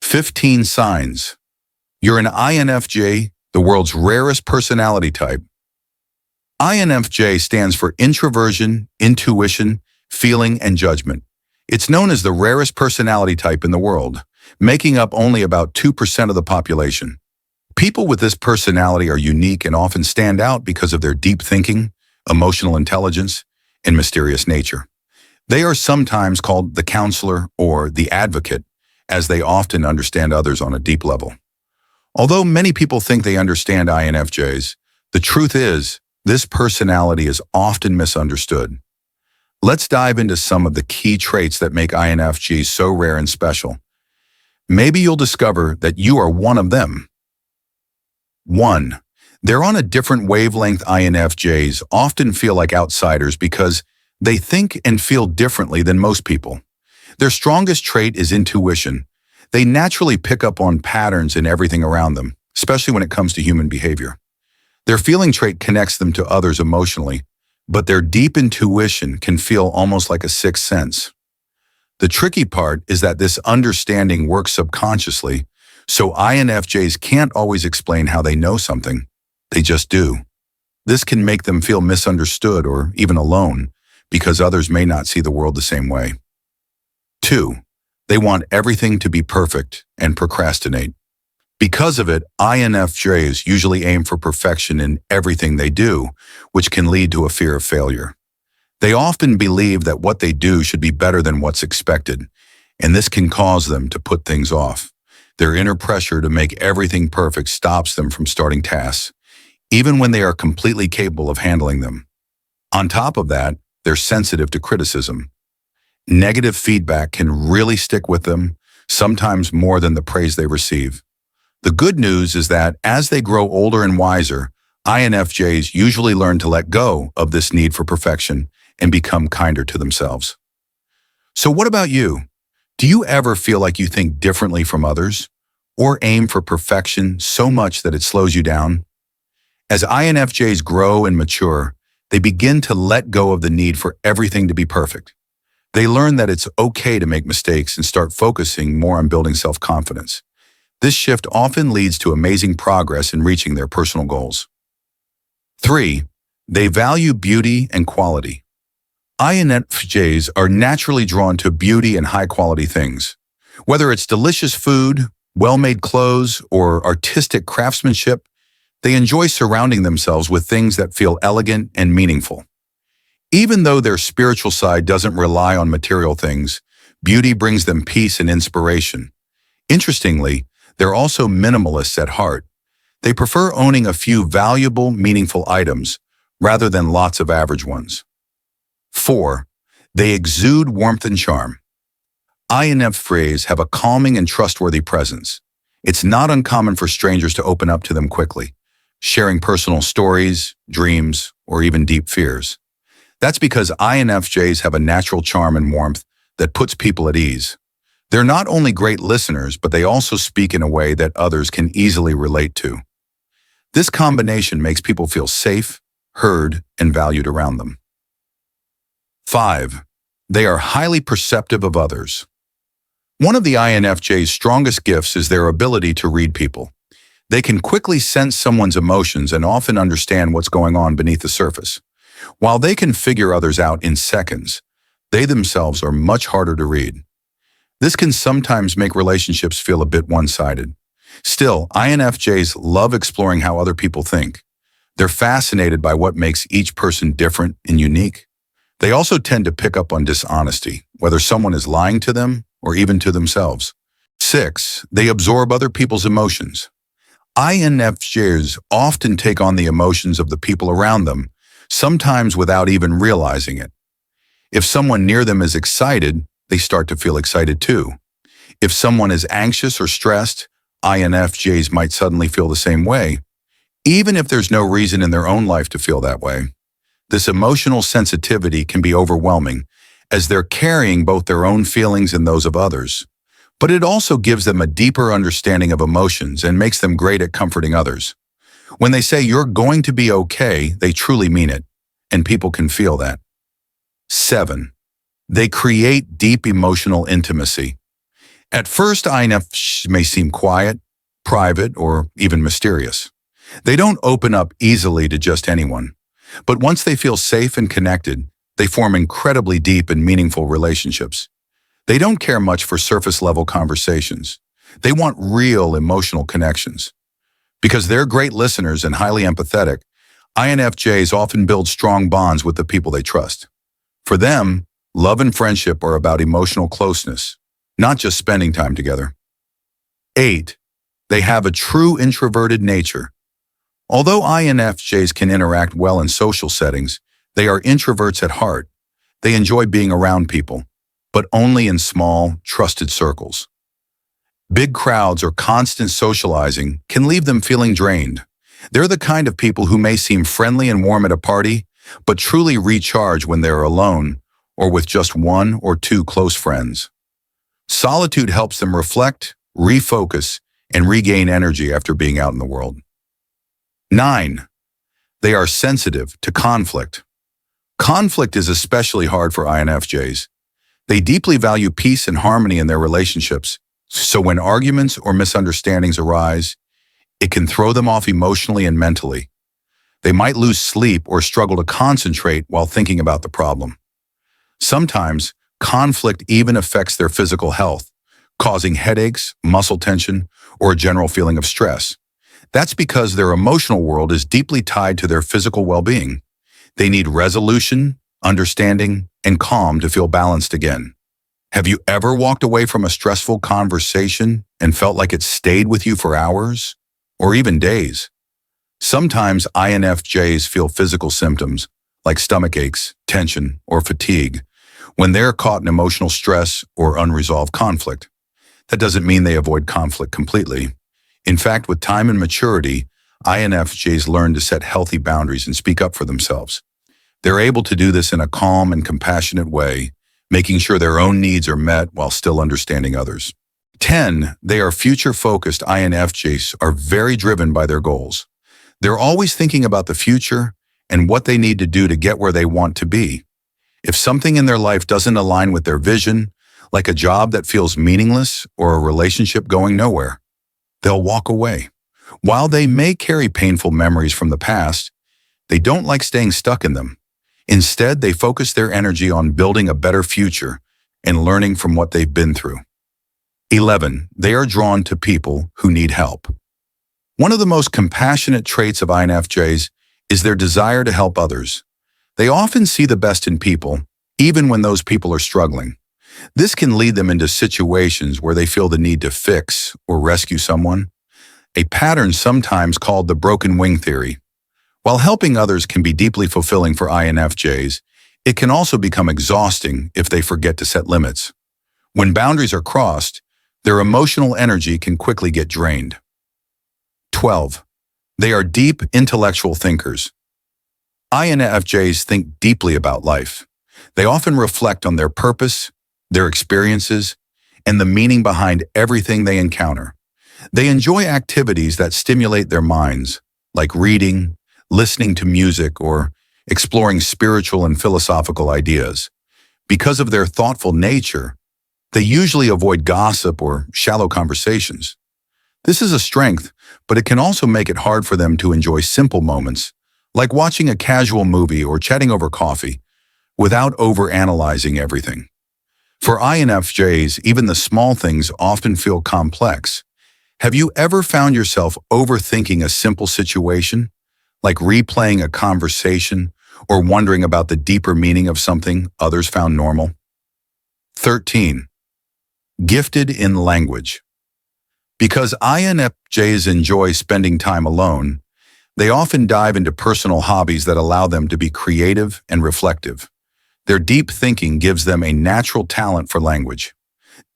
15 signs. You're an INFJ, the world's rarest personality type. INFJ stands for introversion, intuition, feeling, and judgment. It's known as the rarest personality type in the world, making up only about 2% of the population. People with this personality are unique and often stand out because of their deep thinking, emotional intelligence, and mysterious nature. They are sometimes called the counselor or the advocate, as they often understand others on a deep level. Although many people think they understand INFJs, the truth is, this personality is often misunderstood. Let's dive into some of the key traits that make INFJs so rare and special. Maybe you'll discover that you are one of them. 1. They're on a different wavelength. INFJs often feel like outsiders because they think and feel differently than most people. Their strongest trait is intuition. They naturally pick up on patterns in everything around them, especially when it comes to human behavior. Their feeling trait connects them to others emotionally, but their deep intuition can feel almost like a sixth sense. The tricky part is that this understanding works subconsciously, so INFJs can't always explain how they know something. They just do. This can make them feel misunderstood or even alone, because others may not see the world the same way. 2. They want everything to be perfect and procrastinate. Because of it, INFJs usually aim for perfection in everything they do, which can lead to a fear of failure. They often believe that what they do should be better than what's expected, and this can cause them to put things off. Their inner pressure to make everything perfect stops them from starting tasks, even when they are completely capable of handling them. On top of that, they're sensitive to criticism. Negative feedback can really stick with them, sometimes more than the praise they receive. The good news is that as they grow older and wiser, INFJs usually learn to let go of this need for perfection and become kinder to themselves. So what about you? Do you ever feel like you think differently from others, or aim for perfection so much that it slows you down? As INFJs grow and mature, they begin to let go of the need for everything to be perfect. They learn that it's okay to make mistakes and start focusing more on building self-confidence. This shift often leads to amazing progress in reaching their personal goals. 3. They value beauty and quality. INFJs are naturally drawn to beauty and high-quality things. Whether it's delicious food, well-made clothes, or artistic craftsmanship, they enjoy surrounding themselves with things that feel elegant and meaningful. Even though their spiritual side doesn't rely on material things, beauty brings them peace and inspiration. Interestingly, they're also minimalists at heart. They prefer owning a few valuable, meaningful items rather than lots of average ones. 4. They exude warmth and charm. INFJs have a calming and trustworthy presence. It's not uncommon for strangers to open up to them quickly, sharing personal stories, dreams, or even deep fears. That's because INFJs have a natural charm and warmth that puts people at ease. They're not only great listeners, but they also speak in a way that others can easily relate to. This combination makes people feel safe, heard, and valued around them. 5. They are highly perceptive of others. One of the INFJ's strongest gifts is their ability to read people. They can quickly sense someone's emotions and often understand what's going on beneath the surface. While they can figure others out in seconds, they themselves are much harder to read. This can sometimes make relationships feel a bit one-sided. Still, INFJs love exploring how other people think. They're fascinated by what makes each person different and unique. They also tend to pick up on dishonesty, whether someone is lying to them or even to themselves. 6. They absorb other people's emotions. INFJs often take on the emotions of the people around them, sometimes without even realizing it. If someone near them is excited, they start to feel excited too. If someone is anxious or stressed, INFJs might suddenly feel the same way, even if there's no reason in their own life to feel that way. This emotional sensitivity can be overwhelming, as they're carrying both their own feelings and those of others. But it also gives them a deeper understanding of emotions and makes them great at comforting others. When they say you're going to be okay, they truly mean it, and people can feel that. 7. They create deep emotional intimacy. At first, INFJs may seem quiet, private, or even mysterious. They don't open up easily to just anyone. But once they feel safe and connected, they form incredibly deep and meaningful relationships. They don't care much for surface-level conversations. They want real emotional connections. Because they're great listeners and highly empathetic, INFJs often build strong bonds with the people they trust. For them, love and friendship are about emotional closeness, not just spending time together. 8. They have a true introverted nature. Although INFJs can interact well in social settings, they are introverts at heart. They enjoy being around people, but only in small, trusted circles. Big crowds or constant socializing can leave them feeling drained. They're the kind of people who may seem friendly and warm at a party, but truly recharge when they're alone or with just one or two close friends. Solitude helps them reflect, refocus, and regain energy after being out in the world. 9. They are sensitive to conflict. Conflict is especially hard for INFJs. They deeply value peace and harmony in their relationships, so when arguments or misunderstandings arise, it can throw them off emotionally and mentally. They might lose sleep or struggle to concentrate while thinking about the problem. Sometimes, conflict even affects their physical health, causing headaches, muscle tension, or a general feeling of stress. That's because their emotional world is deeply tied to their physical well-being. They need resolution, understanding, and calm to feel balanced again. Have you ever walked away from a stressful conversation and felt like it stayed with you for hours or even days? Sometimes INFJs feel physical symptoms like stomach aches, tension, or fatigue when they're caught in emotional stress or unresolved conflict. That doesn't mean they avoid conflict completely. In fact, with time and maturity, INFJs learn to set healthy boundaries and speak up for themselves. They're able to do this in a calm and compassionate way, making sure their own needs are met while still understanding others. 10. They are future-focused. INFJs are very driven by their goals. They're always thinking about the future and what they need to do to get where they want to be. If something in their life doesn't align with their vision, like a job that feels meaningless or a relationship going nowhere, they'll walk away. While they may carry painful memories from the past, they don't like staying stuck in them. Instead, they focus their energy on building a better future and learning from what they've been through. 11. They are drawn to people who need help. One of the most compassionate traits of INFJs is their desire to help others. They often see the best in people, even when those people are struggling. This can lead them into situations where they feel the need to fix or rescue someone, a pattern sometimes called the broken wing theory. While helping others can be deeply fulfilling for INFJs, it can also become exhausting if they forget to set limits. When boundaries are crossed, their emotional energy can quickly get drained. 12. They are deep intellectual thinkers. INFJs think deeply about life. They often reflect on their purpose, their experiences, and the meaning behind everything they encounter. They enjoy activities that stimulate their minds, like reading, listening to music, or exploring spiritual and philosophical ideas. Because of their thoughtful nature, they usually avoid gossip or shallow conversations. This is a strength, but it can also make it hard for them to enjoy simple moments, like watching a casual movie or chatting over coffee, without overanalyzing everything. For INFJs, even the small things often feel complex. Have you ever found yourself overthinking a simple situation, like replaying a conversation or wondering about the deeper meaning of something others found normal? 13. Gifted in language. Because INFJs enjoy spending time alone, they often dive into personal hobbies that allow them to be creative and reflective. Their deep thinking gives them a natural talent for language.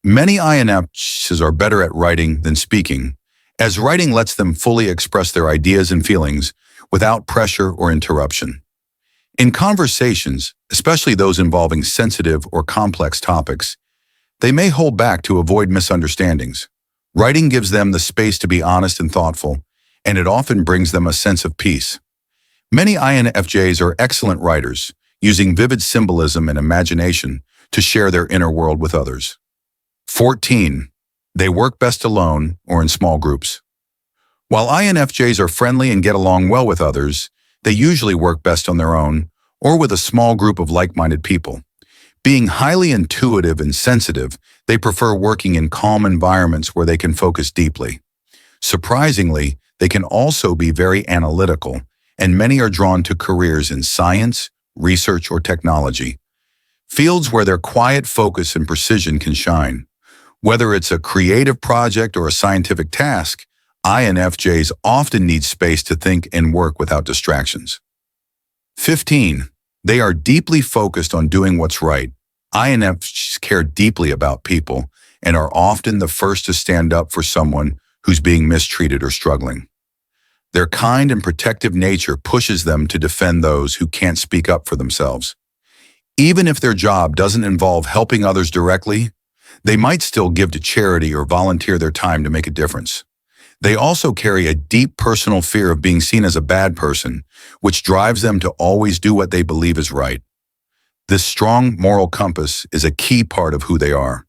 Many INFJs are better at writing than speaking, as writing lets them fully express their ideas and feelings without pressure or interruption. In conversations, especially those involving sensitive or complex topics, they may hold back to avoid misunderstandings. Writing gives them the space to be honest and thoughtful, and it often brings them a sense of peace. Many INFJs are excellent writers, using vivid symbolism and imagination to share their inner world with others. 14. They work best alone or in small groups. While INFJs are friendly and get along well with others, they usually work best on their own or with a small group of like-minded people. Being highly intuitive and sensitive, they prefer working in calm environments where they can focus deeply. Surprisingly, they can also be very analytical, and many are drawn to careers in science, research, or technology, fields where their quiet focus and precision can shine. Whether it's a creative project or a scientific task, INFJs often need space to think and work without distractions. 15. They are deeply focused on doing what's right. INFJs care deeply about people and are often the first to stand up for someone who's being mistreated or struggling. Their kind and protective nature pushes them to defend those who can't speak up for themselves. Even if their job doesn't involve helping others directly, they might still give to charity or volunteer their time to make a difference. They also carry a deep personal fear of being seen as a bad person, which drives them to always do what they believe is right. This strong moral compass is a key part of who they are.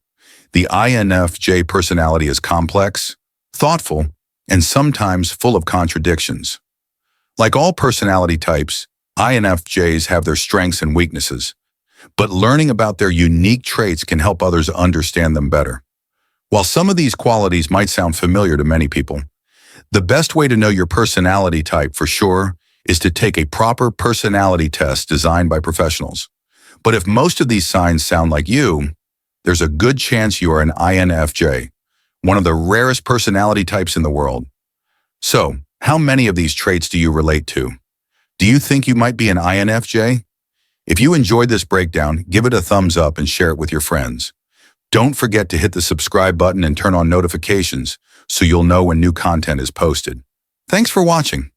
The INFJ personality is complex, thoughtful, and sometimes full of contradictions. Like all personality types, INFJs have their strengths and weaknesses, but learning about their unique traits can help others understand them better. While some of these qualities might sound familiar to many people, the best way to know your personality type for sure is to take a proper personality test designed by professionals. But if most of these signs sound like you, there's a good chance you are an INFJ, one of the rarest personality types in the world. So, how many of these traits do you relate to? Do you think you might be an INFJ? If you enjoyed this breakdown, give it a thumbs up and share it with your friends. Don't forget to hit the subscribe button and turn on notifications so you'll know when new content is posted. Thanks for watching.